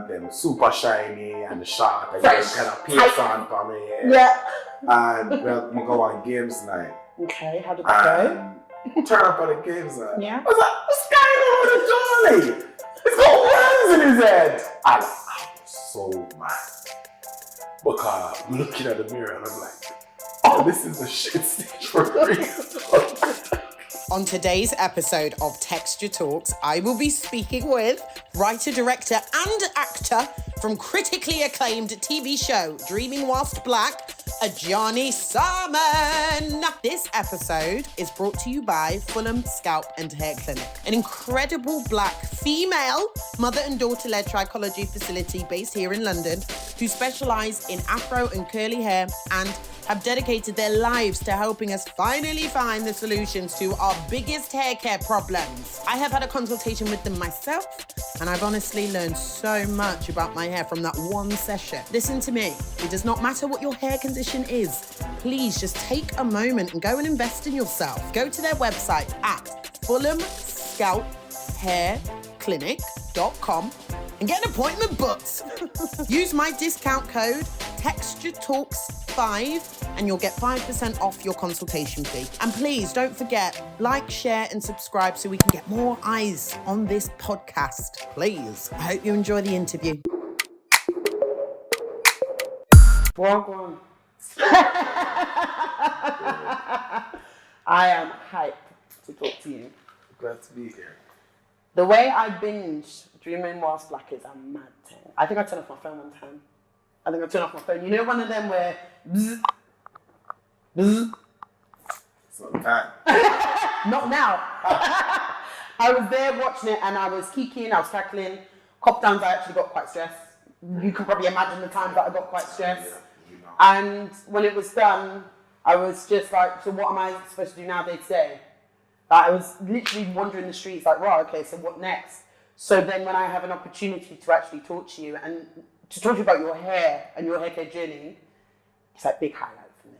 them super shiny and short and Fresh. kind of paste on for me. Yeah. And we go on games night. Okay, how did that go? Turn up on the games night. Yeah. I was like, this guy knows the Johnny. He's got worms in his head. And I'm so mad. Because I'm looking at the mirror and I'm like, oh, this is the shit stage for me. On today's episode of Texture Talks, I will be speaking with writer, director, and actor from critically acclaimed TV show Dreaming Whilst Black, Adjani Salmon. This episode is brought to you by Fulham Scalp and Hair Clinic, an incredible black female mother and daughter-led trichology facility based here in London, who specialise in afro and curly hair and have dedicated their lives to helping us finally find the solutions to our biggest hair care problems. I have had a consultation with them myself, and I've honestly learned so much about my hair from that one session. Listen to me, it does not matter what your hair condition is. Please just take a moment and go and invest in yourself. Go to their website at fulhamscalphairclinic.com and get an appointment booked. Use my discount code TextureTalks5 and you'll get 5% off your consultation fee. And please don't forget, like, share and subscribe so we can get more eyes on this podcast. Please. I hope you enjoy the interview. Welcome. I am hyped to talk to you. Glad to be here. The way I binge Dreaming Whilst Black is a mad thing. I think I turned off my phone one time. You know one of them where bzz, bzz. Sometime. Not now. I was there watching it and I was kicking, I was cackling. Couple times I actually got quite stressed. You can probably imagine the times that I got quite stressed. Yeah, you know. And when it was done, I was just like, so what am I supposed to do now day to day? Like, I was literally wandering the streets like, right, okay, so what next? So then when I have an opportunity to actually talk to you and to talk to you about your hair and your hair care journey, it's like big highlight for me.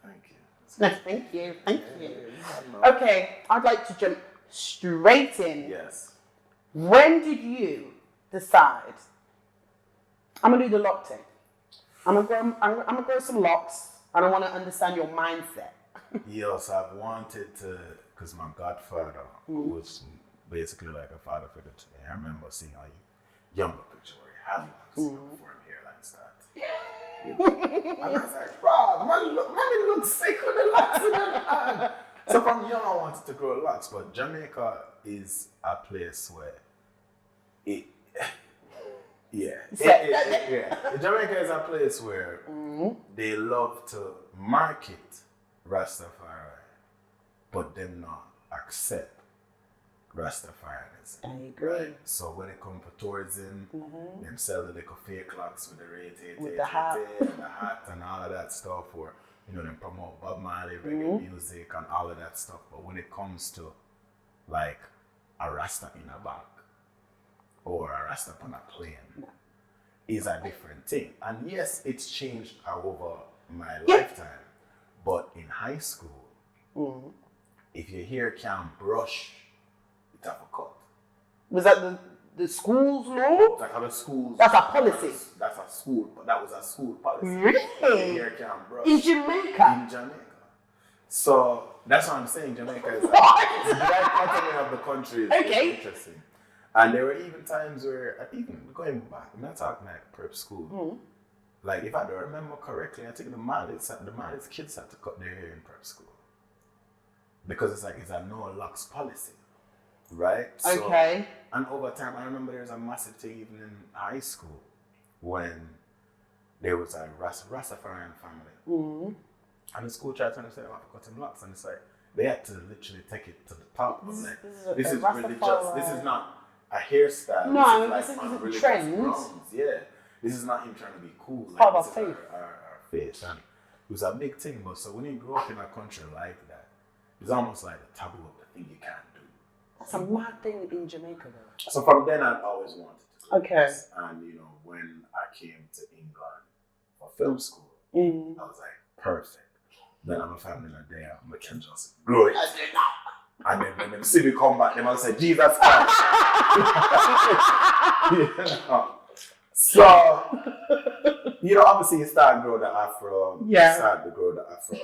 Thank you. No, thank you. Okay, I'd like to jump straight in. Yes. When did you decide, I'm gonna do the lock thing. I'm gonna grow some locks and I wanna understand your mindset. Yes, I've wanted to, because my godfather was basically like a father figure to me. I remember seeing how younger picture where he had locks before his hairline started. And I was like, bro, man looks sick with the locks in the hand. So from young I wanted to grow locks, but Jamaica is a place where Jamaica is a place where they love to market Rastafari, but them not accept Rastafarianism. I agree. Right? So when it comes to tourism, them sell the little fake clocks with the With the hat and all of that stuff, or them promote Bob Marley, reggae music and all of that stuff. But when it comes to like a Rasta in a bag or a Rasta on a plane, is a different thing. And yes, it's changed over my lifetime. But in high school, if your hair can't brush, it's have a cut. Was that the school's law? Like how the schools. That's a policy. That's a school, but that was a school policy. Really? Your hair can't brush. In Jamaica? In Jamaica. So that's what I'm saying. Jamaica is like, the right part of the country is interesting. And there were even times where, even going back, I'm not talking like prep school. Like if I don't remember correctly, I think the Malis kids had to cut their hair in prep school. Because it's a no locks policy. Right? Okay. So, and over time, I remember there was a massive thing even in high school when there was a Rastafarian family. And the school tried to understand about cutting locks, and it's like, they had to literally take it to the top. This is religious. This is not a hairstyle. No, this is like a trend. Yeah. This is not him trying to be cool. Like, part of our faith. Our faith. And it was a big thing, but so when you grow up in a country like that, it's almost like the taboo of the thing you can't do. That's a mad thing in Jamaica though. So from then I always wanted to do this. And when I came to England for film school, I was like, perfect. Then I'm a family like there, I can just grow it. And then when them see me come back, they must say, Jesus Christ. So, obviously you start to grow the afro. Yeah. Start to grow the afro.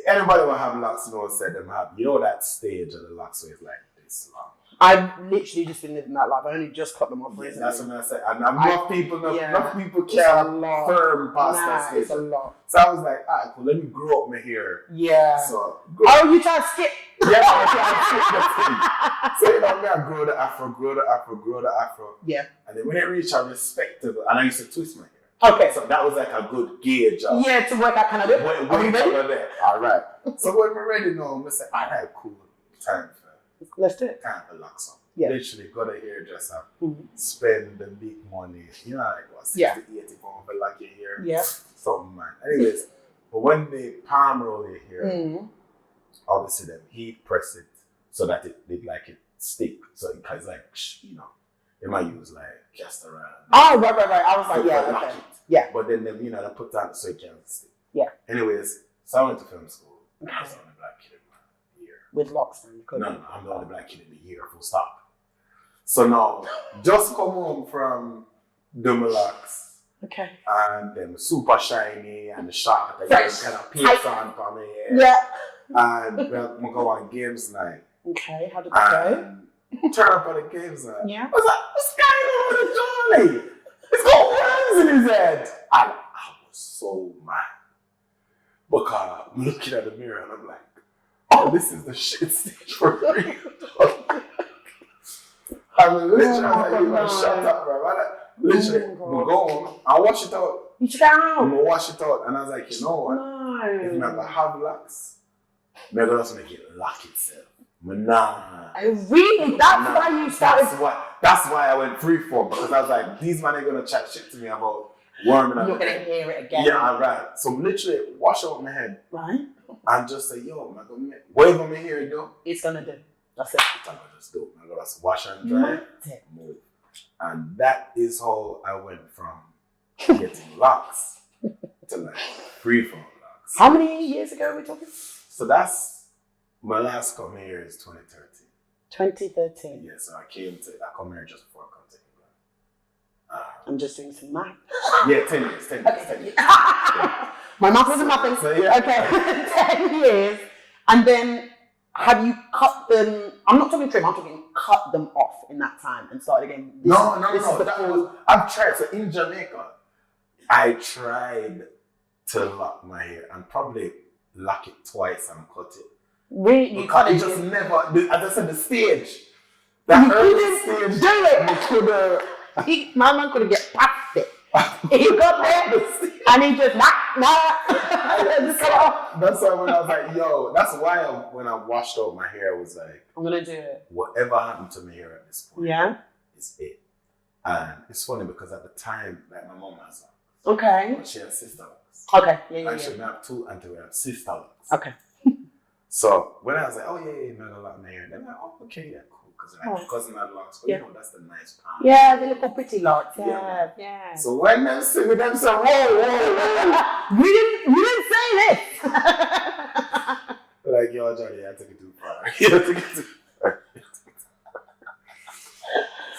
Anybody will have locks, said them have, that stage of the locks where it's like this long. I've literally just been living that life. I only just cut them off recently. That's what I said. And enough people can't firm past that stage. It's a lot. So I was like, alright, cool, let me grow up my hair. Yeah. So, you try to skip? Yeah, I try to skip the thing. So, I grow the afro. Yeah. And then when it reached a respectable, and I used to twist my hair. Okay. So that was like a good gauge of. Yeah, to work out kind of it. Are you ready? Alright. So when we're ready now, I'm going to say, alright, cool. Time for. Let's do it. Time for locks on. Yeah. Literally got a hairdresser, spend the big money, like what, 60, 80 pounds for lock your hair. Yeah. Something, man. Anyways, but when they palm roll your hair, obviously them heat press it so that it stick. So it's like, they might use like castor oil. Oh, right. I was like, yeah, okay. Yeah. But then they put that so it can stick. Yeah. Anyways, so I went to film school. I was the only black kid in my year. With locks, man. No, I'm the only black kid in the year, full stop. So now, just come home from doing my locks. Okay. And them super shiny and the shot that you kind of pierce on for me. Yeah. And we go on games night. Okay, how did that go? Turn up on the games night. Yeah. I was like, what's going on with Johnny? He's got worms in his head. And I was so mad. Because I'm looking at the mirror and I'm like, oh, this is the shit stage for me. I'm literally shut up, bro. Literally, I'm going to go home. I'll wash it out. You should go out. I'm going to wash it out. And I was like, you know what? No. If I'm going to have locks, I'm going to make it lock itself. Nah. Really? That's why you started. That's why I went freeform. Because I was like, these men are going to chat shit to me about worming. You're not going to hear it again. Yeah, right. So literally, wash out my head. Right. And just say, yo, man, what are you going to hear it do? It's going to do. That's it. I'm going to just do. I'm going to wash and dry. Move. And that is how I went from getting locks to like freeform locks. How many years ago are we talking? So that's my last come here is 2013. 2013. Yeah, so I come here just before I come to England. I'm just doing some math. Yeah, 10 years. My math wasn't mathing. So, yeah. Okay, 10 years. And then have you cut them? I'm not talking trim, I'm talking cut them off in that time and started again. No. I've tried. So in Jamaica, I tried to lock my hair and probably lock it twice and cut it. Really? You cut it? Just never, as I said, the stage. That early stage. Do it! My man couldn't get past it. He got there and he just That's why when I was like, yo, that's why when I washed out my hair, I was like, I'm gonna do it. Whatever happened to my hair at this point, is it. And it's funny because at the time, like my mom has locks. Okay. But she has sister locks. Okay. Yeah. Actually, we have two auntie, we have sister locks. Okay. So when I was like, oh yeah, I'm gonna lock my hair, they're like, oh okay, yeah, cool. Because my cousin had locks, but that's the nice part. Yeah, the little pretty locks. Yeah. So when them sing with them, say, whoa. You didn't say this. Like, yo, Johnny, I took it too far.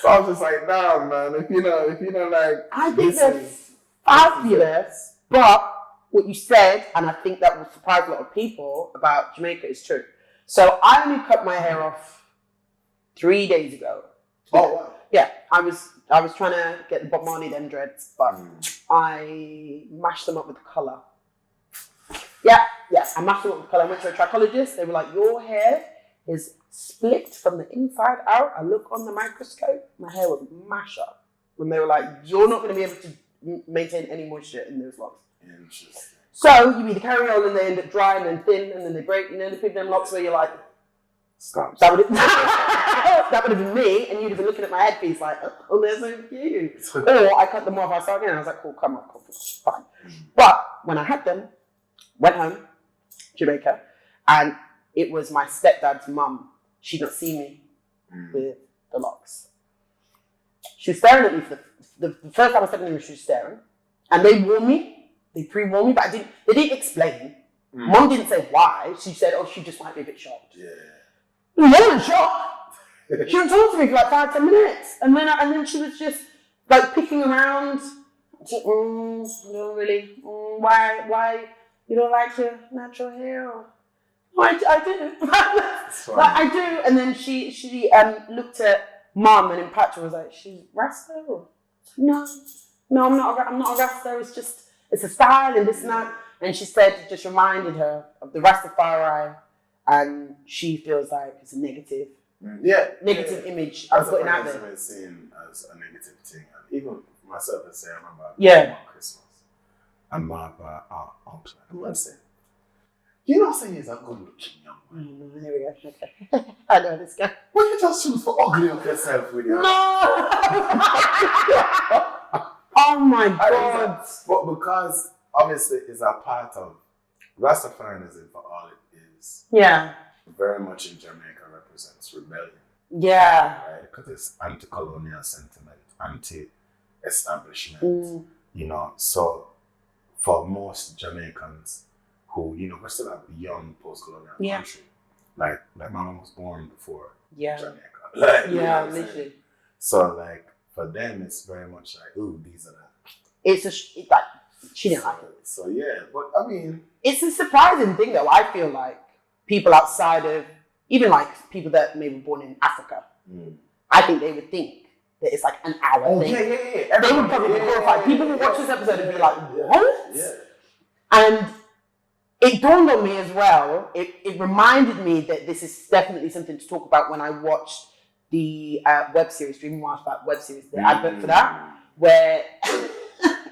So I was just like, nah, man, if you know, like, I think that's fabulous, but what you said, and I think that will surprise a lot of people about Jamaica, is true. So I only cut my hair off 3 days ago. Oh wow. Yeah, I was trying to get the Bob Marley them dreads, but I mashed them up with colour. Yeah, I mashed them up with colour. I went to a trichologist. They were like, your hair is split from the inside out. I look on the microscope. My hair was mashed up. When they were like, you're not going to be able to maintain any moisture in those locks. Interesting. So you either carry on and they end up drying and thin and then they break. You know, the people them locks where you're like, stop. That would have been me, and you'd have been looking at my headpiece like, oh, they're so cute. Or I cut them off, I started again, and I was like, cool, come on, cool, fine. But when I had them, went home, Jamaica, and it was my stepdad's mum. She'd not seen me with the locks. She was staring at me for the first time I stepped in the room, she was staring. And they warned me, they pre-warned me, but they didn't explain. Mum didn't say why. She said, oh, she just might be a bit shocked. Yeah. More than shocked. She didn't talk to me for like 5-10 minutes. And then she was just like picking around. No, really. Why you don't like your natural hair? I do. Like I do. And then she looked at Mum, and in Patrick was like, she's Rasta? No, I'm not a Rasta. It's a style and this and that. And she said it just reminded her of the Rastafari, and she feels like it's a negative image I'm putting out there. It's seen as a negative thing, and even myself, I remember on Christmas, and my uncle, I'm saying, you know, saying he's a good looking young man. Here we go. Okay. I know this guy. Why you just choose for ugly of yourself with your? No. Oh my God. But because obviously it's a part of Rastafarianism for all it is. Yeah. Very much in Jamaica represents rebellion. Yeah. Right? Because it's anti-colonial sentiment, anti-establishment. You know, so for most Jamaicans who, you know, we're still a young post-colonial country. Like my mom was born before Jamaica. Like, literally. So like for them it's very much like, ooh, these are the... It's like, she didn't like it. So yeah, but I mean... It's a surprising thing though. I feel like people outside of, even like people that maybe born in Africa, I think they would think that it's like an hour thing. Yeah. They would probably be horrified. People would watch this episode and be like, what? Yeah. And it dawned on me as well, it reminded me that this is definitely something to talk about when I watched the web series, Dreaming Wild about web series, the advert for that, where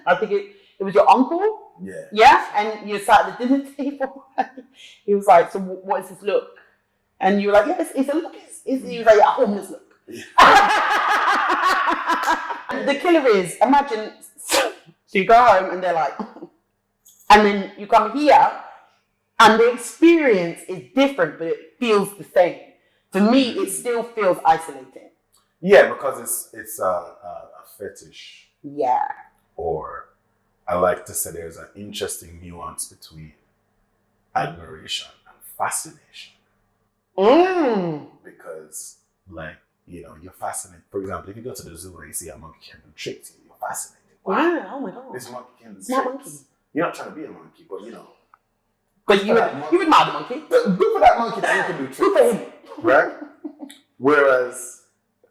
I think it was your uncle. Yeah. Yeah, and you sat at the dinner table. He was like, so what is this look? And you were like, yeah, it's a look. He was like, yeah, a homeless look. The killer is, imagine, so you go home and they're like, and then you come here and the experience is different, but it feels the same. For me, it still feels isolating. Yeah, because it's a fetish. Yeah. Or I like to say there's an interesting nuance between admiration and fascination. Because, like, you know, you're fascinated. For example, if you go to the zoo and you see a monkey can do tricks, you're fascinated. Wow, oh my God. This monkey can do Smart tricks. monkey. You're not trying to be a monkey, but you know. But you would mad the monkey. Good for that monkey that you can do tricks. Good for him. Right? Whereas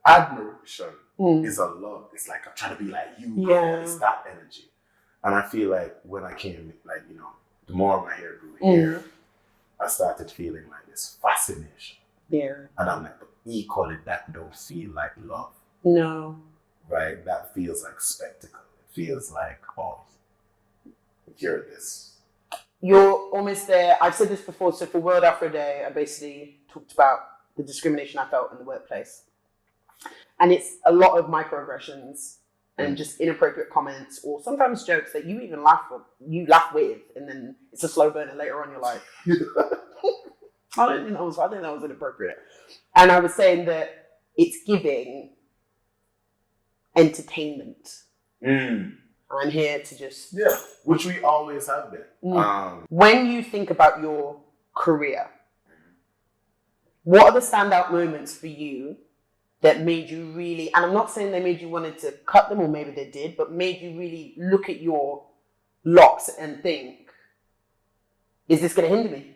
admiration is a love. It's like I'm trying to be like you. Yeah. It's that energy. And I feel like when I came, like, you know, the more my hair grew here, I started feeling like this fascination. Yeah. And I'm like, but equally that don't feel like love. No. Right? That feels like spectacle. It feels like, oh, you're this. You're almost there. I've said this before. So for World Afro Day, I basically talked about the discrimination I felt in the workplace. And it's a lot of microaggressions and just inappropriate comments or sometimes jokes that you even laugh with, and then it's a slow burn and later on you're like, I think that was inappropriate. And I was saying that it's giving entertainment. I'm here to just... Yeah, which we always have been. When you think about your career, what are the standout moments for you that made you really, and I'm not saying they made you wanted to cut them, or maybe they did, but made you really look at your locks and think, is this going to hinder me?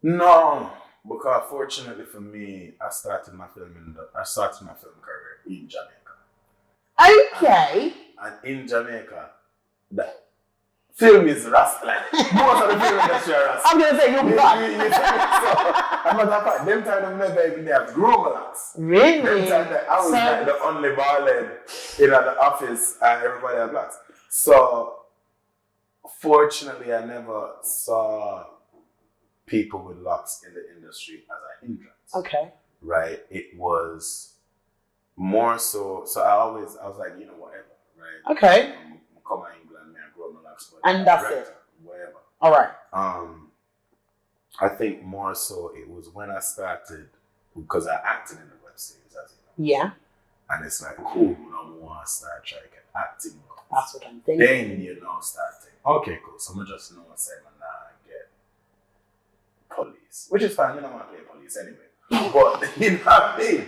No, because fortunately for me, I started my film career in Jamaica. Okay. And in Jamaica, the film is Rasta. Like, most of the film industry are Rasta. I'm going to say you're black. I'm not that part. Them time them never even have Grow Locs. Really? Them time I was like the only ballhead in the office and everybody had blacks. So, fortunately, I never saw people with locks in the industry as a hindrance. Okay. Right? It was more so I was like, you know, whatever, right? Okay. Come to England, man, grow my locks, and that's it. Whatever. All right. I think more so it was when I started, because I acted in the web series, as you know. Yeah. And it's like, cool, no more start trying to get acting. That's what I'm thinking. Then you know, start thinking, okay, cool. So I'm just know what's saying now and get police, which is fine. You don't want to play police anyway. But you know what I mean.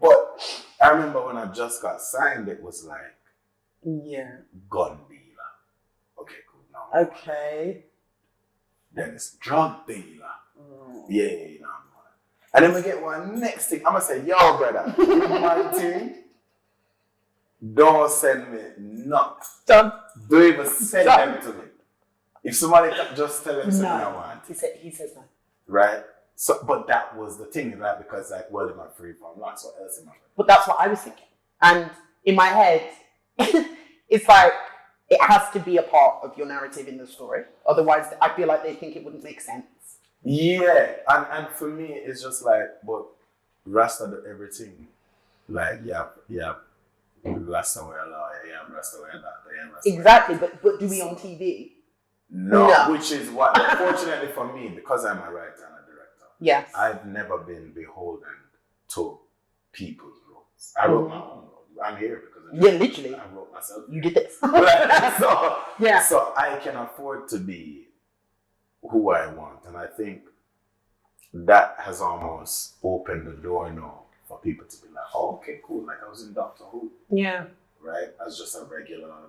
But I remember when I just got signed, it was like gun dealer. Okay, cool. Now Okay. then it's drug dealer. Yeah. And then we get one next thing. I'm gonna say, yo, brother, you one thing. Don't send me nothing. Done. Don't even send them to me. If somebody just tell them something I want. He says no. Right? So, but that was the thing, right? Because like, well, in my Freeform Locs, what else in my But that's what I was thinking. And in my head, it's like, it has to be a part of your narrative in the story. Otherwise, I feel like they think it wouldn't make sense. Yeah. And for me, it's just like, but Rasta do everything. Like, yeah. Rasta wear law, yeah, Rasta wear that, yeah, Rasta. Exactly, but do we on TV? No, which is what, unfortunately for me, because I'm a writer and a director, yes, I've never been beholden to people's roles. I wrote my own role. I'm here because literally, I wrote myself. You did this. So I can afford to be who I want, and I think that has almost opened the door now for people to be like, oh, okay, cool. Like I was in Doctor Who. Yeah. Right? As just a regular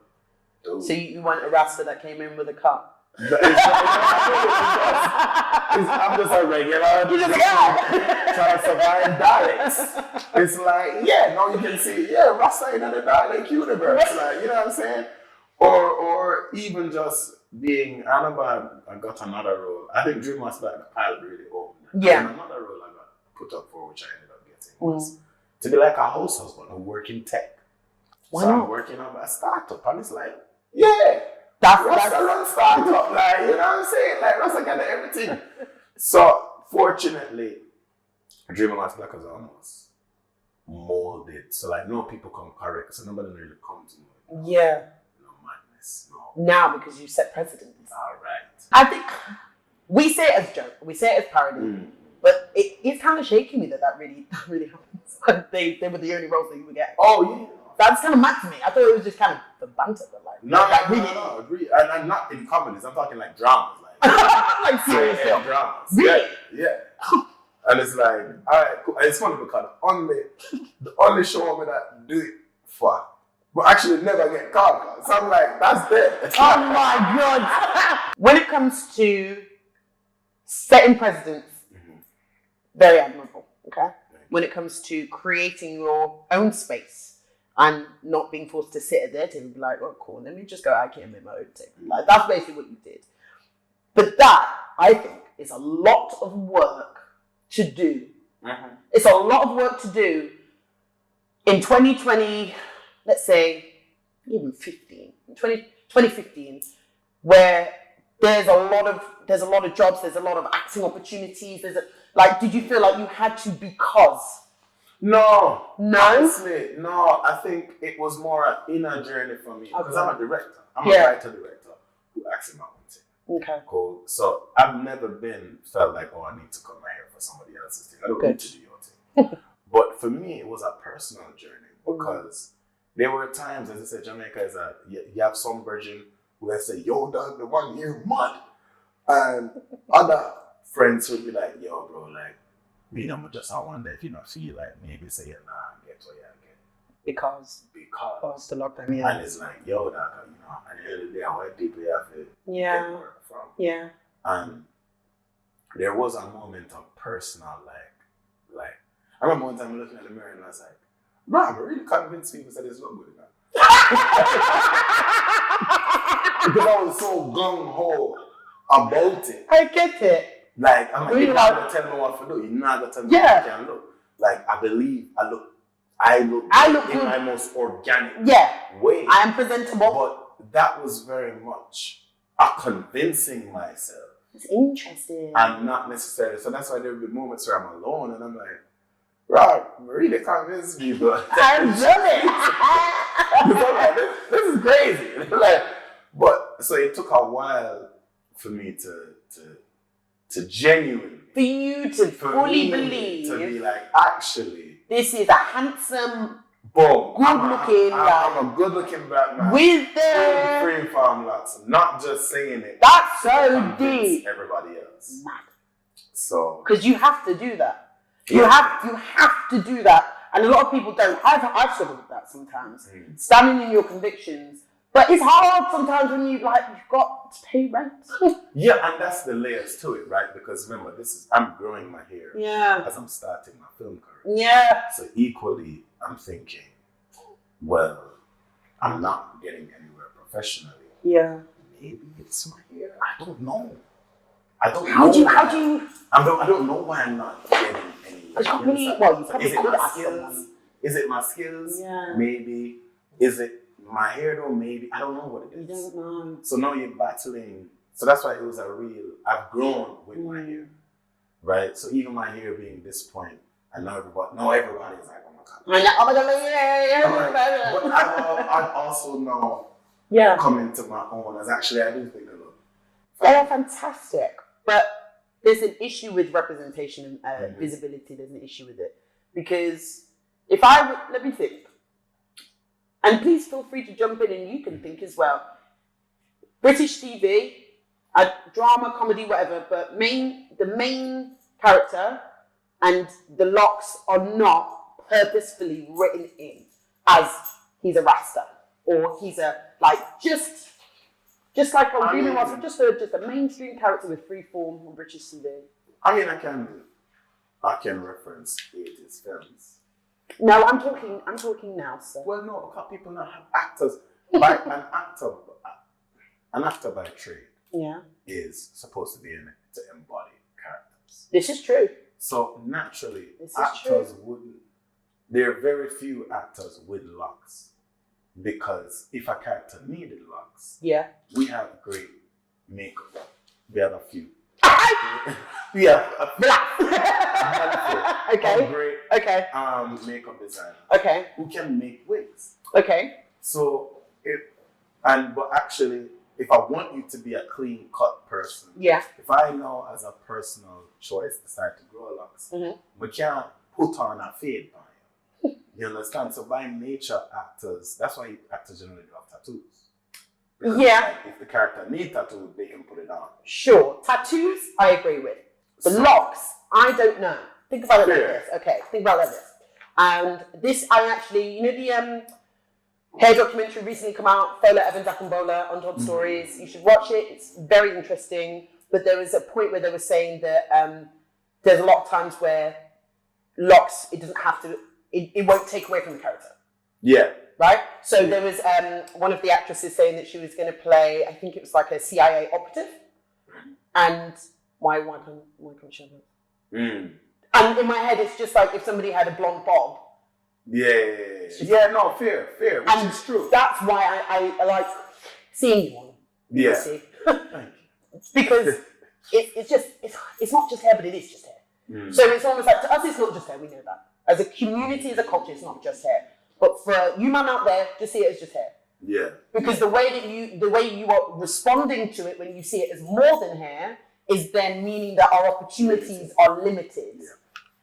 dude. So you want a Rasta that came in with a cut? I'm just a regular dude trying to survive Daleks. It's like, now you can see, Rasta in the Dalek universe. Like, you know what I'm saying? Or even just being, I remember I got another role. I think Dream was like the pilot really opened. Yeah. And another role I got put up for, which I ended up getting, was to be like a house husband who work in tech. Why so not? I'm working on a startup, and it's like, that's run startup, like, you know what I'm saying? Like, Rasta got everything. So, fortunately, Dreaming As Black is almost molded. So, like, no people come correct. So, nobody really comes to me. Yeah. No madness, no. Now, because you set precedents. All right. I think we say it as a joke, we say it as parody, but it's kind of shaking me that really happens. they were the only roles that you would get. Oh, yeah. That's kind of mad to me. I thought it was just kind of the banter, but like no, agree. And I'm not in comedies. I'm talking like dramas, like serious dramas. Really? Yeah. And it's like, all right, cool. And it's funny because the only show me that do it for, but actually never get called. So I'm like, that's it. Oh my God! When it comes to setting precedents, very admirable. Okay. When it comes to creating your own space. And not being forced to sit at their table and be like, oh, cool, let me just go, I can't make my own table. Like, that's basically what you did. But that, I think, is a lot of work to do. It's a lot of work to do in 2020, let's say, even 2015, where there's a lot of jobs, there's a lot of acting opportunities, did you feel like you had to because? No. Honestly, no. I think it was more an inner journey for me because I'm a director. I'm a writer-director who acts in my own thing. Okay. Cool. So I've never felt like, I need to come right here for somebody else's thing. I don't need to do your thing. But for me, it was a personal journey because there were times, as I said, Jamaica is you have some virgin who will say, yo, dog, the 1 year mud. And other friends would be like, yo, bro, like, you know, just I wonder if you don't feel like maybe say get what you get. Because it's the lockdown, yeah. And it's like, yo, that at the end of the day, white people have to get work from. Yeah. And there was a moment of personal like I remember one time looking at the mirror and I was like, bro, I'm really convinced people said it's not good enough. Because I was so gung-ho about it. I get it. Like, I'm like, you're not going to tell me what to do. You're not going to tell me what I can look. Like, I believe I look in my most organic way. I am presentable. But that was very much a convincing myself. It's interesting. And not necessarily. So that's why there will be moments where I'm alone and I'm like, Rob, really convinced me, but I love it. So like, this is crazy. But so it took a while for me to genuinely, for you to fully believe, to be like, actually, this is a handsome, boom, good-looking, I'm a good-looking black man with the Freeform Locs, not just saying it. That's so deep. Everybody else. Mad. So, because you have to do that. You have to do that, And a lot of people don't. I've struggled with that sometimes. Standing in your convictions. But it's hard sometimes when you've got to pay rent. Yeah, and that's the layers to it, right? Because remember, I'm growing my hair as I'm starting my film career. Yeah. So equally, I'm thinking, well, I'm not getting anywhere professionally. Yeah. Maybe it's my hair. I don't know. I don't know. I don't know why I'm not getting anywhere. Is it my skills? Is it my skills? Yeah. Maybe. Is it my hair though? Maybe. I don't know what it is. You don't know. So now you're battling. So that's why it was I've grown with my hair. Right? So even my hair being this point, and now everybody's like, oh my God. Oh my God. But I've also now come into my own as actually I do think a lot. They're fantastic. But there's an issue with representation and visibility. There's an issue with it. Because let me think. And please feel free to jump in and you can think as well. British TV, drama, comedy, whatever, but the main character and the Locs are not purposefully written in as he's a Rasta or he's just like on Dreaming was just a mainstream character with Freeform on British TV. I mean, I can reference 80s films. No, I'm talking now, sir. Well, no, because people now have actors. An actor by trade is supposed to be in it to embody characters. This is true. So naturally, actors wouldn't. There are very few actors with locks because if a character needed locks, we have great makeup. We have a few. We have a great makeup designer who can make wigs. So but actually, if I want you to be a clean cut person, if I now as a personal choice decide to grow locks, we can't put on a fade on you. You understand? So by nature, actors, that's why actors generally do have tattoos. Because if the character needs tattoos, they can put it on. Sure. Tattoos, I agree with. The locks, I don't know. Think about it like this. Okay, think about it like this. And this, I actually, the hair documentary recently come out, Fola Evans Akambola, Untold Stories. You should watch it. It's very interesting. But there was a point where they were saying that there's a lot of times where locks, it doesn't have to, it won't take away from the character. Yeah. Right? So there was one of the actresses saying that she was going to play, I think it was like a CIA operative. And why can't she have it? And in my head, it's just like if somebody had a blonde bob. Fair, which is true. That's why I like seeing you on. Yeah. Thank you. Because it's not just hair, but it is just hair. So it's almost like, to us, it's not just hair, we know that. As a community, as a culture, it's not just hair. But for you man out there, just see it as just hair. Yeah. Because the way you are responding to it when you see it as more than hair is then meaning that our opportunities are limited. Yeah.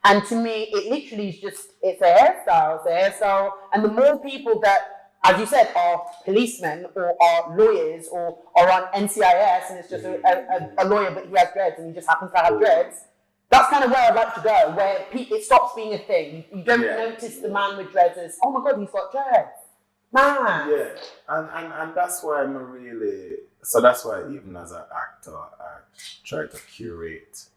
And to me, it literally is just, it's a hairstyle. And the more people that, as you said, are policemen or are lawyers or are on NCIS and it's just a lawyer but he has dreads and he just happens to have dreads, that's kind of where I'd like to go, where it stops being a thing. You don't notice the man with dreads as, oh my God, he's got dreads. Man. Yeah, and that's why that's why even as an actor, I try to curate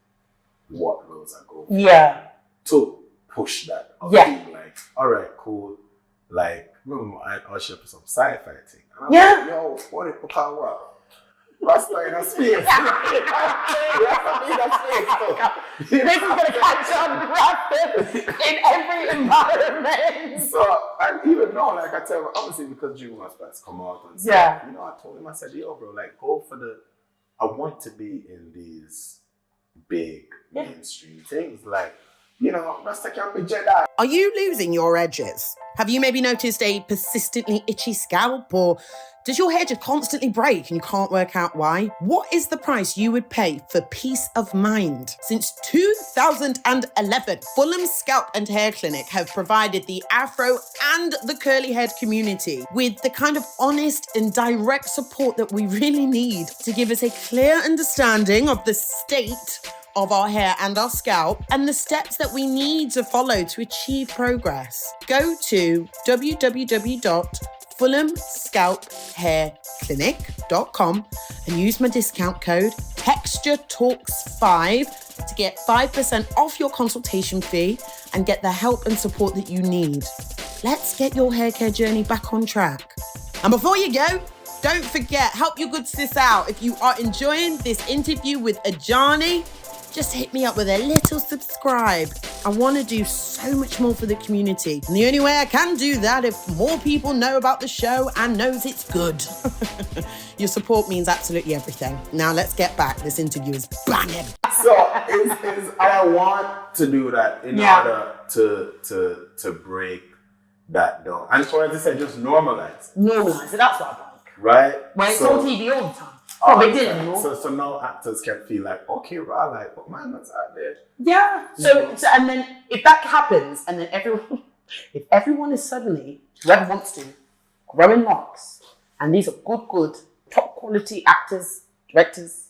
what roles I go for. Yeah. To push that. Yeah. Like, all right, cool. Like, remember I auditioned for some sci-fi thing. And I'm like, yo, what if what? Rasta in a space. This is going to catch on Rasta in every environment. So, and even now, like I tell him, obviously because Dream was about to come out and stuff, I told him, I said, yo, bro, like, go for I want to be in these big mainstream things, like, Rasta can be Jedi. Are you losing your edges? Have you maybe noticed a persistently itchy scalp? Or does your hair just constantly break and you can't work out why? What is the price you would pay for peace of mind? Since 2011, Fulham Scalp and Hair Clinic have provided the Afro and the curly haired community with the kind of honest and direct support that we really need to give us a clear understanding of the state of our hair and our scalp and the steps that we need to follow to achieve progress, go to www.fulhamscalphairclinic.com and use my discount code TextureTalks5 to get 5% off your consultation fee and get the help and support that you need. Let's get your hair care journey back on track. And before you go, don't forget, help your good sis out. If you are enjoying this interview with Adjani, just hit me up with a little subscribe. I want to do so much more for the community. And the only way I can do that if more people know about the show and knows it's good. Your support means absolutely everything. Now let's get back. This interview is banging. So I want to do that in order to break that down. And for as I said, just normalize. Normalize it, that's what I like. Right? Well, it's on TV all the time. Oh, they did anymore. So now actors can feel like, okay, right, like, but man, that's out there. Yeah. So and then if that happens, and then if everyone is suddenly, whoever wants to, growing locks, and these are good, top quality actors, directors,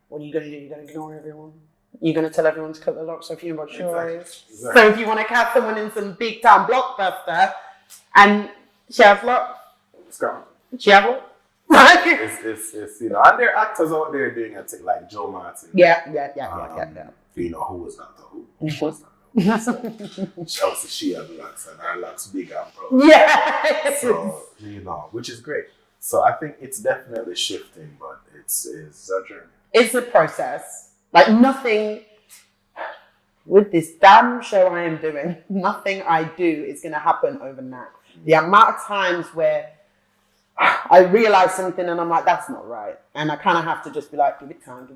what are you going to do? You're going to ignore everyone? You're going to tell everyone to cut their locks off you about choice. Exactly. So if you want to cast someone in some big time blockbuster, and she has locks, she has locks. It's you know, and there are actors out there doing it like Joe Martin. Yeah. You know, who was Doctor Who? She had locks and her locks big and proud. Yeah. So, you know, which is great. So I think it's definitely shifting, but it's a journey. It's a process. Like nothing with this damn show I am doing, nothing I do is going to happen overnight. The amount of times where I realize something and I'm like, that's not right. And I kind of have to just be like, give it time.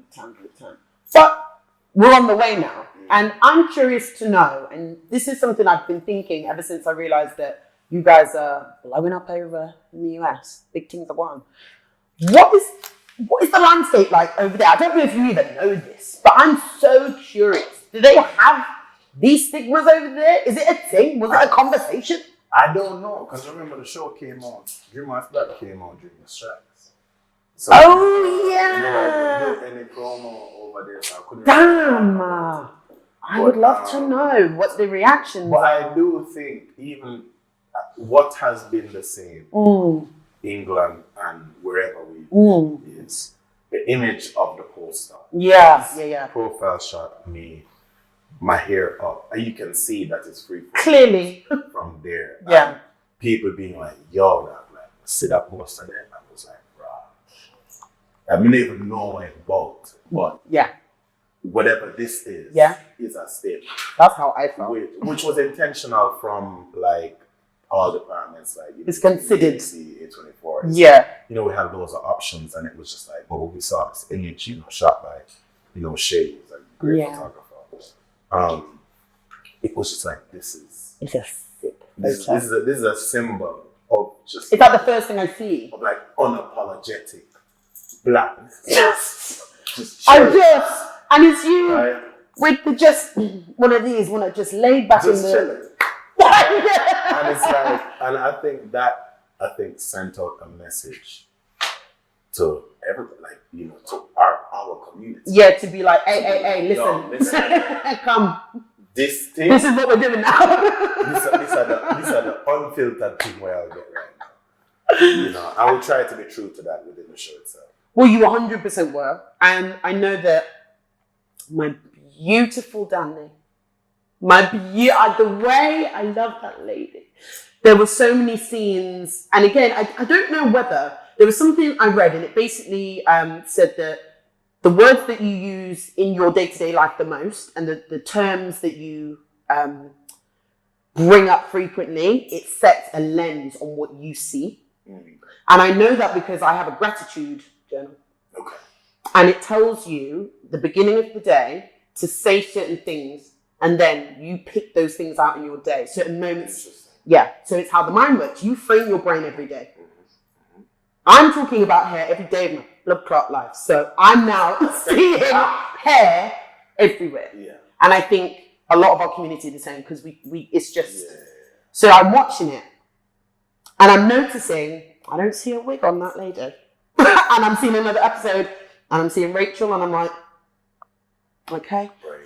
But we're on the way now. And I'm curious to know, and this is something I've been thinking ever since I realized that you guys are blowing up over in the US. Big things are going. What is the landscape like over there? I don't know if you even know this, but I'm so curious. Do they have these stigmas over there? Is it a thing? Was it a conversation? I don't know, because remember the show came out, Dream Black came out during the strikes. So, yeah. Any promo over there, so I couldn't. Damn. I would love to know what the reactions But are. I do think even what has been the same, England and wherever we is the image of the poster. Yeah. Profile shot, me, my hair up, and you can see that it's free Clearly. from there. Yeah. And people being like, yo, that like see that poster there, and I was like, bro. I mean, they even know what it's about, but whatever this is a step. That's how I felt. Which was intentional from like all departments, like it's considered. A24. Yeah. You know, we had loads of options, and it was just like, well, we saw this image, you know, shot by, you know, Shay, who's a great photographer. It was just like, this is a symbol of just. Is that the first thing I see? Of like unapologetic blackness. And it's you with the just one of these, one that just laid back just in the. Chilling. And it's like, and I think sent out a message to everybody, like, you know, to our community. Yeah, to be like, hey, listen. No, listen. Come. This thing. This is what we're doing now. these are the unfiltered thing where I'll get right now. You know, I will try to be true to that within the show itself. Well, you 100% were. And I know that my beautiful Danny, the way I love that lady. There were so many scenes. And again, I don't know whether, there was something I read and it basically said that the words that you use in your day-to-day life the most and the terms that you bring up frequently, it sets a lens on what you see. And I know that because I have a gratitude journal. Okay. And it tells you the beginning of the day to say certain things, and then you pick those things out in your day, certain moments. Yeah, so it's how the mind works. You frame your brain every day. I'm talking about hair every day of my blood clot life. So I'm now seeing hair everywhere. Yeah. And I think a lot of our community is the same because we it's just. Yeah. So I'm watching it and I'm noticing I don't see a wig on that lady. And I'm seeing another episode and I'm seeing Rachel and I'm like, Okay. Right.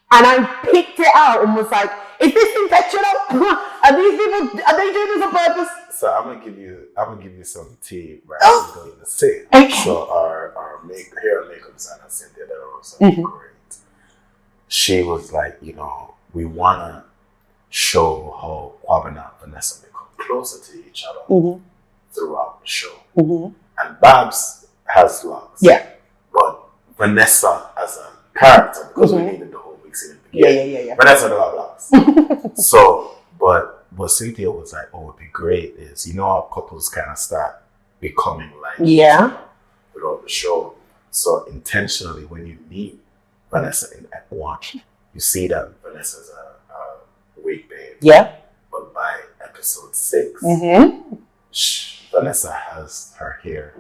And I picked it out and was like, is this intentional? Are these people, are they doing this on purpose? So I'm gonna give you some tea, right? Oh. I'm going to say. Okay. So our hair and makeup designer Cynthia Delarose, Mm-hmm. great. She was like, you know, we wanna show how Kwabena and Vanessa become closer to each other Mm-hmm. throughout the show. Mm-hmm. And Babs has locks. Yeah. But Vanessa as a character, because we needed the whole big scene in the beginning. Yeah. Vanessa don't have locks. So, but Cynthia was like, oh, what'd be great is, you know how couples kind of start becoming like throughout the show. So intentionally, when you meet Vanessa in Act 1, you see that Vanessa's a wig babe. Yeah. But by episode 6, Vanessa has her hair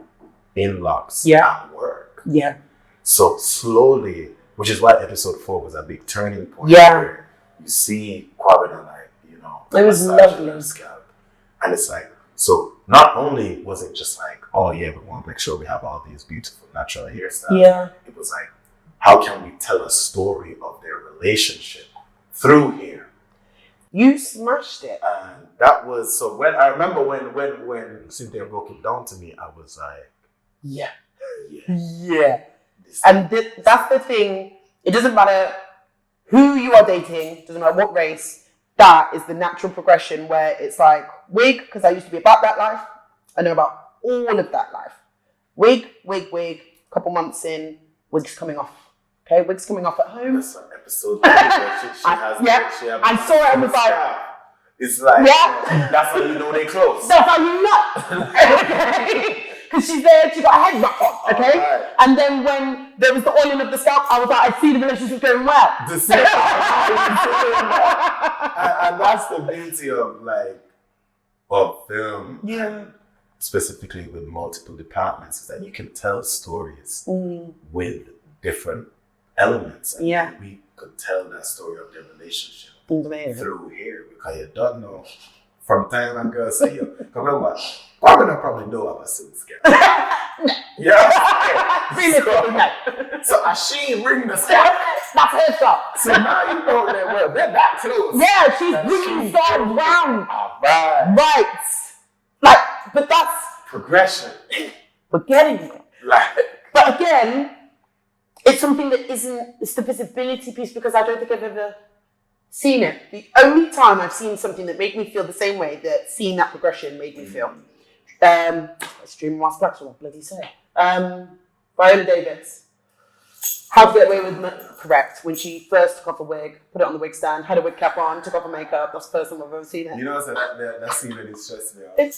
in locks at work. Yeah. So slowly, which is why episode 4 was a big turning point. Yeah. Where you see Kwabena like, you know, it was lovely. And it's like, so not only was it just like, oh yeah, we want to make sure we have all these beautiful natural hairstyles. Yeah. It was like, how can we tell a story of their relationship through hair? You smashed it. And that was, so when I remember when Cynthia broke it down to me, I was like, Yeah. This And that's the thing. It doesn't matter who you are dating, doesn't matter what race. That is the natural progression where it's like wig, because I used to be about that life. I know about all of that life. Wig. Couple months in, wig's coming off. Okay, wig's coming off at home. That's an episode. She has I saw it and was like, it's like, that's how you know they close. That's how you know. Because she's there, she got her head back on, okay? Right. And then when there was the oiling of the scalp, I was like, I see the relationship going well. And that's the beauty of film. Yeah. Specifically with multiple departments, is that you can tell stories with different elements. And we could tell that story of their relationship through here, because you don't know from time and girl say you. Remember, probably know about silk scale. So as she ring the scalp, that's her stuff. so now you know that well, they're that close. Yeah, she's bringing that round. Right. Like, but that's Progression. But getting it. Like. But again, it's something that isn't, it's the visibility piece, because I don't think I've ever seen it. The only time I've seen something that made me feel the same way that seeing that progression made me feel. It's Dreaming Whilst Black, so what bloody say? Viola Davis. How to Get Away with Correct. When she first took off a wig, put it on the wig stand, had a wig cap on, took off her makeup. That's the first time I've ever seen it. You know, so that scene really stressed me out. It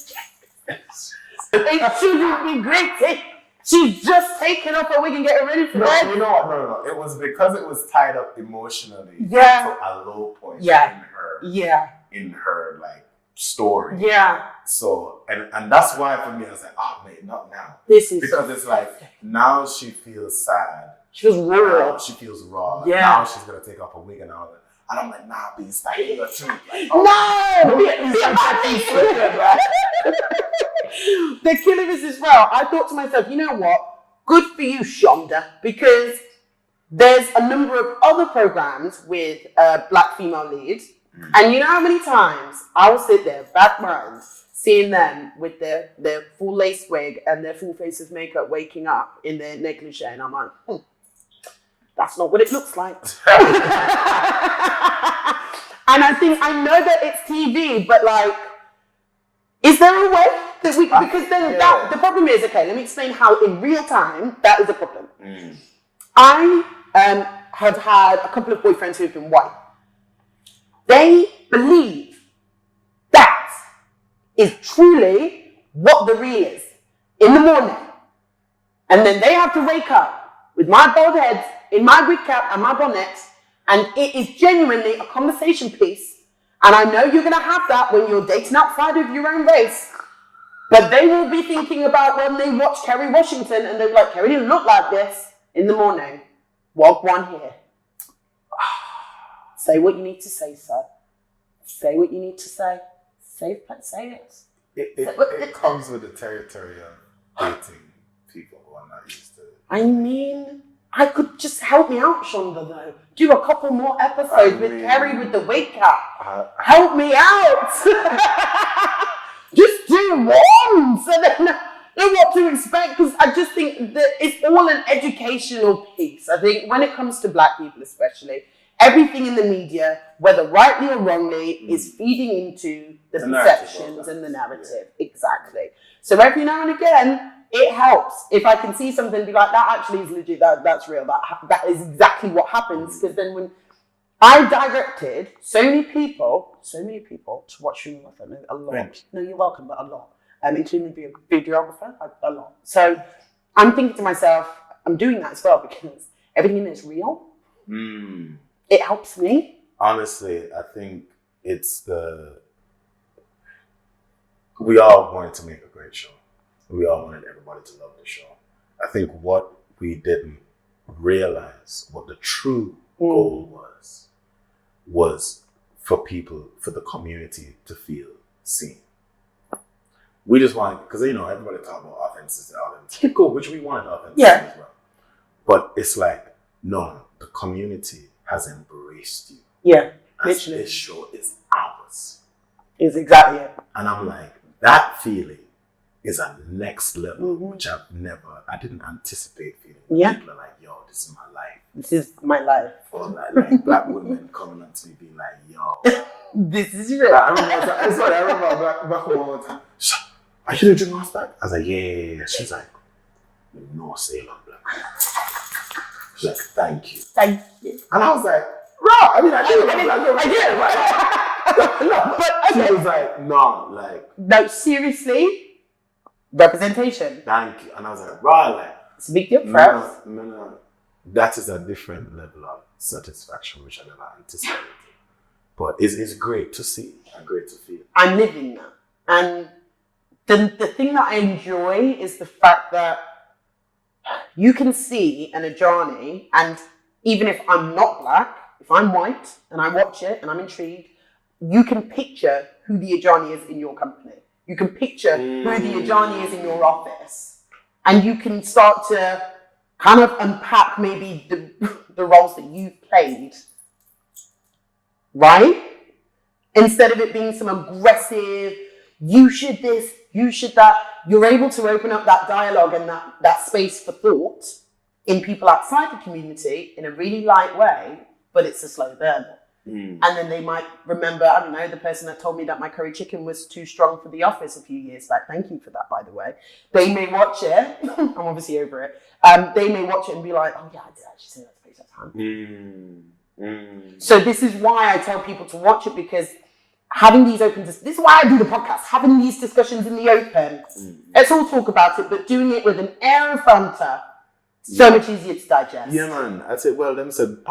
shouldn't be great. She's just taking off her wig and getting ready for bed. You know what? No. It was because it was tied up emotionally to a low point in her like story. Yeah. So and that's why for me I was like, oh mate, not now. This is because it's like now she feels sad. She feels raw. She feels raw. Yeah. Now she's gonna take off her wig and all that. And I'm like, nah, be staying the truth. Like, They're killing us as well. I thought to myself, you know what? Good for you, Shonda, because there's a number of other programs with a black female lead. And you know how many times I will sit there, background, seeing them with their full lace wig and their full face of makeup waking up in their negligee, and I'm like, that's not what it looks like. And I think, I know that it's TV, but like, is there a way that we, because then the problem is, okay, let me explain how in real time, that is a problem. I have had a couple of boyfriends who have been white. They believe that is truly what the real is in the morning. And then they have to wake up with my bald head, in my wig cap and my bonnet, and it is genuinely a conversation piece. And I know you're going to have that when you're dating outside of your own race. But they will be thinking about when they watch Kerry Washington and they're like, Kerry didn't look like this in the morning. Walk one here. Say what you need to say, sir. Say what you need to say. Say it. It comes with the territory of dating people who are not used to it. I mean, I could just help me out, Shonda, though. Do a couple more episodes with Kerry with the wig cap. Help me out. Just do one, so then know what to expect. Because I just think that it's all an educational piece. I think when it comes to black people, especially, everything in the media, whether rightly or wrongly, is feeding into the perceptions and the narrative. Exactly. So every now and again, it helps if I can see something and be like, that actually is legit, that's real, that is exactly what happens. Because then when I directed so many people to watch Streaming with a lot. Right. No, you're welcome, but a lot. Including the videographer, a lot. So I'm thinking to myself, I'm doing that as well because everything is real. It helps me. Honestly, I think we all wanted to make a great show. We all wanted everybody to love the show. I think what we didn't realize, what the true goal was for the community to feel seen. We just wanted, because everybody talk about authenticity, cool, which we wanted authenticity as well. But it's like, no, the community has embraced you. Yeah, literally. This show is ours. Is exactly it. And I'm like, that feeling is a next level, which I didn't anticipate feeling. Yeah. People are like, yo, this is my life. This is my life. Or like black women coming up to me being like, yo. This is real. I remember back home one time. Are you doing Rasta? I was like, yeah. She's like, no say love black. She's like, thank you. Thank you. And I was like, right. I mean, I did. No, but she was like, no, seriously, representation. Thank you. And I was like, right, like, it's a big deal for us. No. That is a different level of satisfaction, which I never anticipated. But it's great to see and great to feel. I'm living that. And the thing that I enjoy is the fact that you can see an Adjani, and even if I'm not black, if I'm white and I watch it and I'm intrigued, you can picture who the Adjani is in your company. You can picture who the Adjani is in your office. And you can start to kind of unpack maybe the roles that you've played. Right? Instead of it being some aggressive, you should this, you should that, you're able to open up that dialogue and that space for thought in people outside the community in a really light way, but it's a slow burn. And then they might remember, I don't know, the person that told me that my curry chicken was too strong for the office a few years back. Thank you for that, by the way. They may watch it. I'm obviously over it. They may watch it and be like, oh yeah, I did actually say that space that time. So this is why I tell people to watch it, because having these this is why I do the podcast, having these discussions in the open. Let's all talk about it, but doing it with an air of banter. So much easier to digest. Yeah, man. I said, well, them said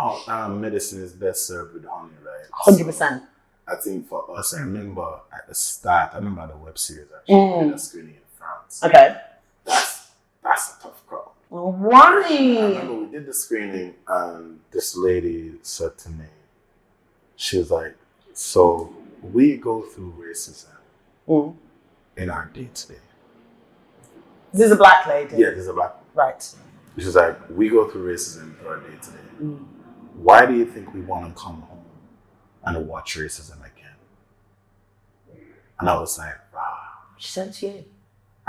medicine is best served with honey, right? 100%. So I think for us, I remember at the start, I remember the web series actually, we did a screening in France. Okay. That's a tough crowd. Why? I remember we did the screening and this lady said to me, she was like, so we go through racism in our day-to-day. This is a black lady. Yeah, this is a black woman. Right. She's like, we go through racism in our day-to-day. Why do you think we want to come home and watch racism again? And I was like, wow. She said to you.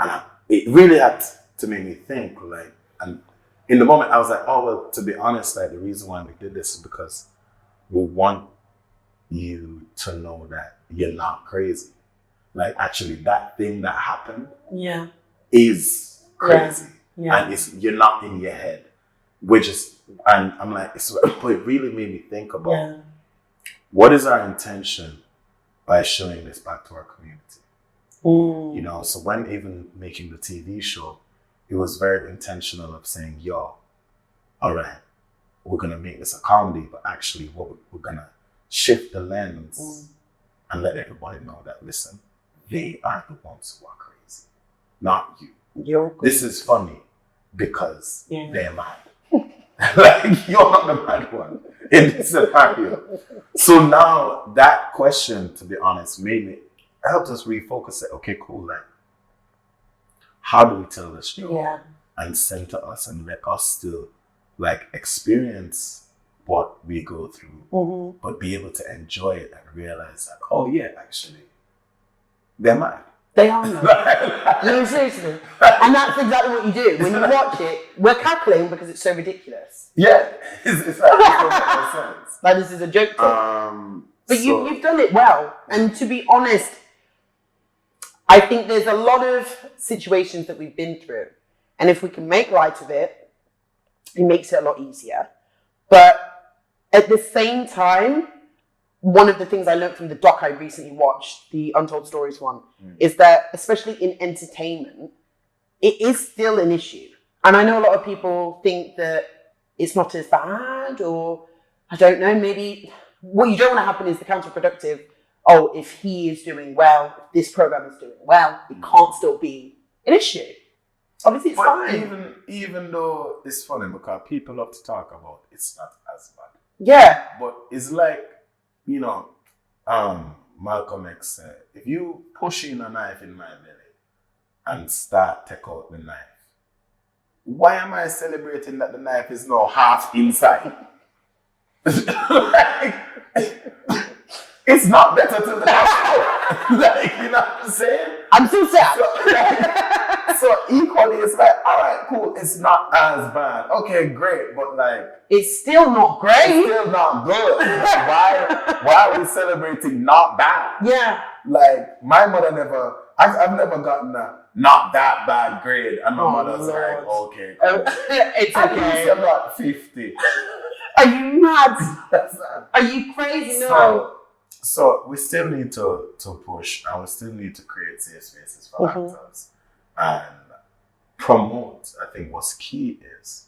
And it really had to make me think, like, and in the moment I was like, oh, well, to be honest, like, the reason why we did this is because we want you to know that you're not crazy. Like, actually, that thing that happened is crazy. Yeah. And you're not in your head. And I'm like, it really made me think about what is our intention by showing this back to our community. So when even making the TV show, it was very intentional of saying, yo, all right, we're going to make this a comedy, but actually we're going to shift the lens and let everybody know that, listen, they are the ones who are crazy, not you. This is funny because they're mad. Like, you're not the mad one in this scenario. So now that question, to be honest, helped us refocus it. Okay, cool. Like, how do we tell this story and center us and let us still like experience what we go through, but be able to enjoy it and realize that, oh yeah, actually, they're mad. They are mad. No, seriously. And that's exactly what you do. When you watch it, we're cackling because it's so ridiculous. Yeah. It's like, it doesn't make sense. Like, this is a joke thing. But you've done it well. And to be honest, I think there's a lot of situations that we've been through. And if we can make light of it, it makes it a lot easier. But at the same time, one of the things I learned from the doc I recently watched, the Untold Stories one, is that especially in entertainment, it is still an issue. And I know a lot of people think that it's not as bad, or I don't know, maybe what you don't want to happen is the counterproductive. Oh, if he is doing well, if this program is doing well, it can't still be an issue. Obviously, it's fine. Even though it's funny because people love to talk about it's not as bad. Yeah. But it's like, you know, Malcolm X said, if you push in a knife in my belly and start take out the knife, why am I celebrating that the knife is now half inside? Like, it's not better to the like, you know what I'm saying? I'm so sad. So equally, it's like, all right, cool, it's not as bad. Okay, great, but like, it's still not great. It's still not good. Why are we celebrating not bad? Yeah. Like, my mother I've never gotten a not that bad grade, and my mother's like, okay, cool. It's okay. I'm not 50. Are you mad? Are you crazy? No. So we still need to push, and we still need to create safe spaces for actors and promote. I think what's key is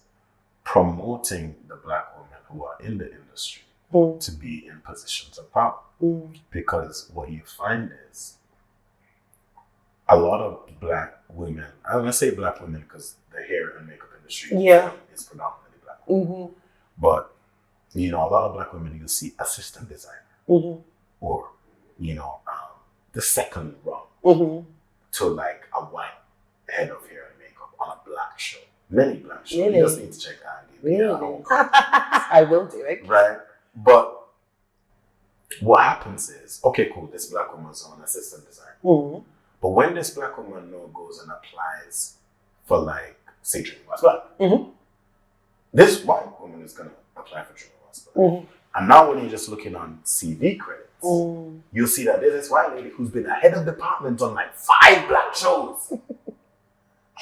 promoting the Black women who are in the industry to be in positions of power. Because what you find is a lot of Black women, I'm going to say Black women because the hair and makeup industry is predominantly Black women. But, you know, a lot of Black women, you see assistant designer or, you know, the second rung to like a white head of hair and makeup on a Black show. Many Black shows. Really? You just need to check IMDb. Really? I will do it. Right? But what happens is, okay, cool, this Black woman's on assistant design. But when this Black woman now goes and applies for like, say, Dreaming Was Black, this white woman is going to apply for Dreaming Was Black. And now when you're just looking on CV credits, you'll see that there's this white lady who's been a head of department on like 5 Black shows.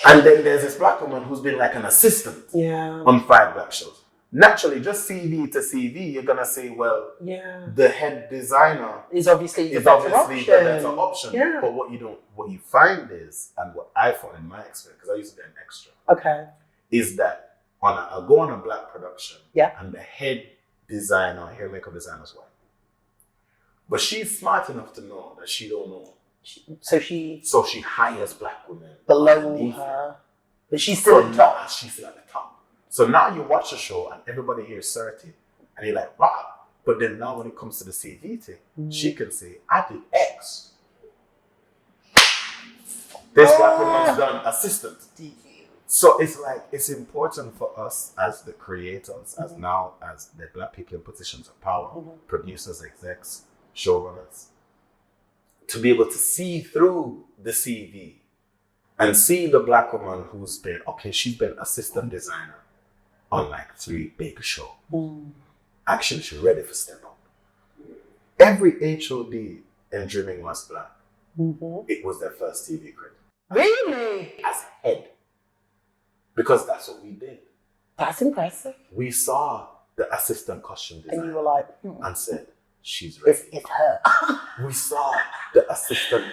And then there's this Black woman who's been like an assistant on 5 Black shows. Naturally, just CV to CV, you're gonna say, well, the head designer is obviously the better option. Yeah. But what you find is, and what I found in my experience, because I used to be an extra, is that I'll go on a Black production, and the head designer, hair makeup designer is white. But she's smart enough to know that she don't know. So she hires Black women below her, but she's still at the top. She's still at the top. So now you watch the show and everybody here is certain, and you're like, wow. But then now when it comes to the CV thing, she can say, I did X. This Black woman's done assistant. So it's like, it's important for us as the creators, as the Black people in positions of power, producers, execs, showrunners, to be able to see through the CV and see the Black woman who's been, she's been assistant designer on like 3 big shows. Actually, she's ready for step up. Every HOD in Dreaming Was Black, it was their first TV credit. Really? As head. Because that's what we did. That's impressive. We saw the assistant costume designer. And you were like, and said, she's ready. It's her. We saw the assistant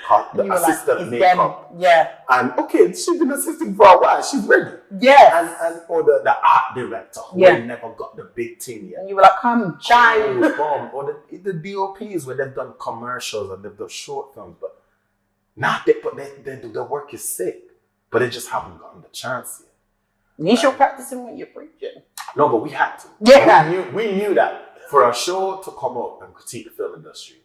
makeup. Yeah. And she's been assisting for a while. She's ready. Yes. And or the art director who never got the big thing yet. And you were like, come, shine. Or the DOPs where they've done commercials and they've done short films, but the work is sick. But they just haven't gotten the chance yet. You should practice what you're preaching. No, but we had to. Yeah. We knew that. For a show to come up and critique the film industry,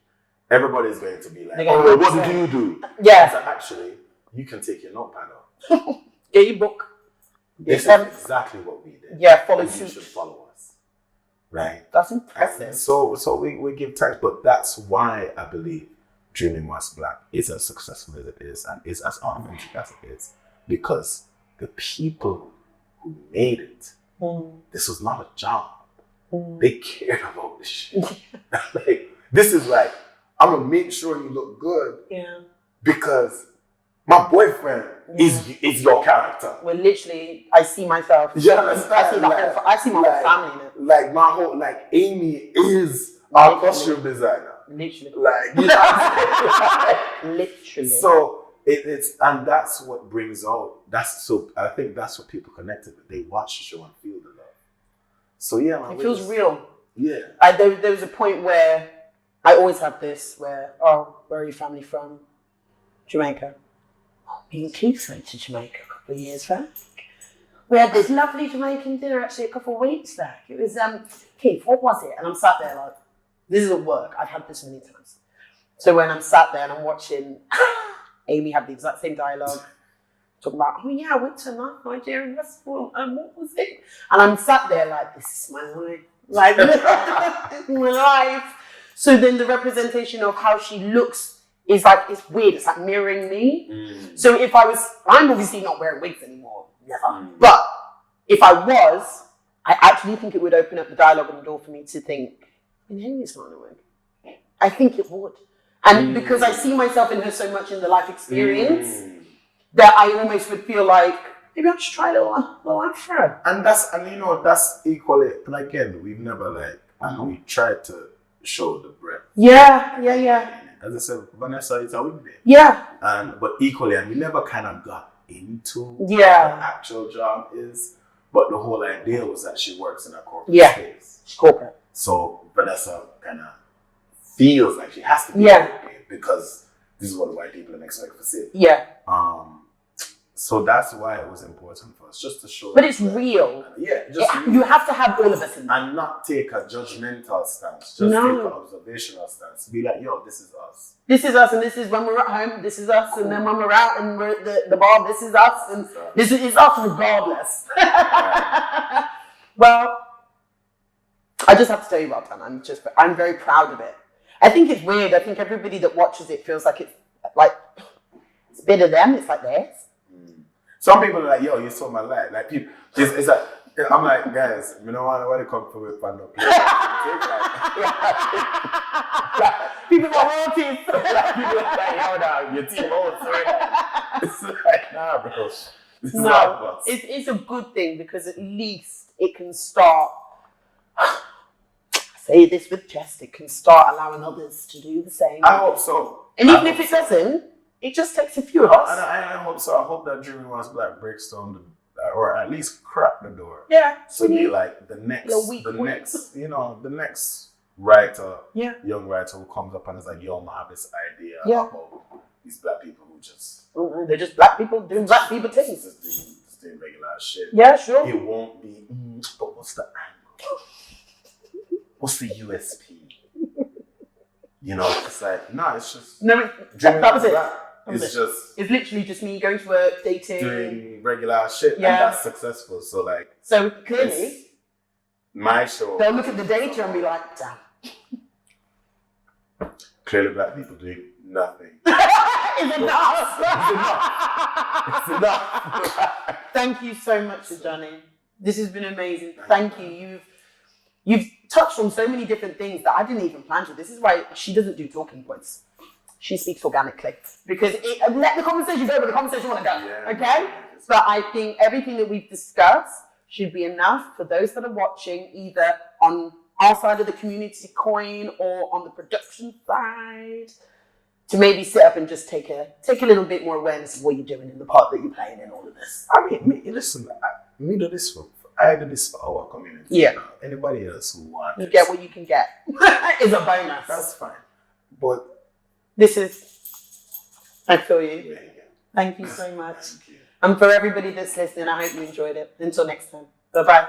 everybody's going to be like, what did you do? Yeah. So actually, you can take your notepad out. Get your book. this is exactly what we did. Yeah, follow and suit. You should follow us. Right? That's impressive. And so we give thanks, but that's why I believe Dreaming Was Black is as successful as it is and is as authentic as it is. Because the people who made it, this was not a job. They cared about this shit. Like, this is like, I'm gonna make sure you look good. Yeah. Because my boyfriend is your character. Well, literally, I see myself. You understand? I see my whole family in it. Like my whole, like Amy is our costume designer. Literally. Like, you know, literally. So it's and that's what brings out. I think that's what people connected with. They watch the show and feel the love. So yeah, man, it feels real. Yeah. There was a point where I always have this where, where are your family from? Jamaica. Me and Keith went to Jamaica a couple of years back. We had this lovely Jamaican dinner actually a couple of weeks back. It was, Keith, what was it? And I'm sat there like, this is at work. I've had this many times. So when I'm sat there and I'm watching Amy have the exact same dialogue, talking about, oh yeah, I went to a Nigerian restaurant and what was it? And I'm sat there like, this is my life. Like, this is my life. So then the representation of how she looks is like, it's weird. It's like mirroring me. So if I'm obviously not wearing wigs anymore. Never. But if I was, I actually think it would open up the dialogue and the door for me to think, Amy's not in a wig. I think it would. And because I see myself in her so much in the life experience, that I almost would feel like, maybe I'll just try a little afro. And that's equally, and again, we've never we tried to show the breadth. Yeah. As I said, Vanessa is a wig. Yeah. But equally, and we never kind of got into what the actual job is. But the whole idea was that she works in a corporate space. Corporate. So Vanessa kind of feels like she has to be because this is what the white people expect to see. Yeah. So that's why it was important for us, just to show. But it's real. You have to have all of us in there. And not take a judgmental stance, just take an observational stance. Be like, yo, this is us. This is us, and this is when we're at home, this is us, and then when we're out and we're at the bar, this is us, and this is us regardless. Well, I just have to tell you, well done. I'm very proud of it. I think it's weird. I think everybody that watches it feels like it's a bit of them. It's like theirs. Some people are like, yo, you saw my life. Like people, it's like, I'm like, guys, you know what? I come for with Pando. People are royalties. People are like, yo, now your team owns. It's like, nah, bro. It's a good thing because at least it can start. Say this with chest. It can start allowing others to do the same. I hope so. And even if it doesn't, it just takes a few of us. I hope so. I hope that Dreaming Was Black breaks down or at least crack the door. Yeah. So be like the next writer, young writer who comes up and is like, yo, I have this idea about these black people who just they're just black people doing black people things. Just doing regular shit. Yeah, sure. It won't be. But what's the angle? What's the USP? It's like it's just that was it. It's literally just me going to work, dating, doing regular shit, and that's successful. So clearly, my show. They'll look at the data and be like, damn. Clearly, black people doing nothing. It's enough. It's enough. Thank you so much, Adjani. This has been amazing. Thank you. You've touched on so many different things that I didn't even plan to. This is why she doesn't do talking points. She speaks organically. Because let the conversation go where the conversation want to go. Yeah. Okay? But I think everything that we've discussed should be enough for those that are watching, either on our side of the community coin or on the production side, to maybe sit up and just take a little bit more awareness of what you're doing in the part that you're playing in all of this. I mean, listen, I do this for our community. Yeah. Anybody else who wants you get what you can get is a bonus. That's fine. But I feel you. Thank you so much. Thank you. And for everybody that's listening, I hope you enjoyed it. Until next time. Bye-bye.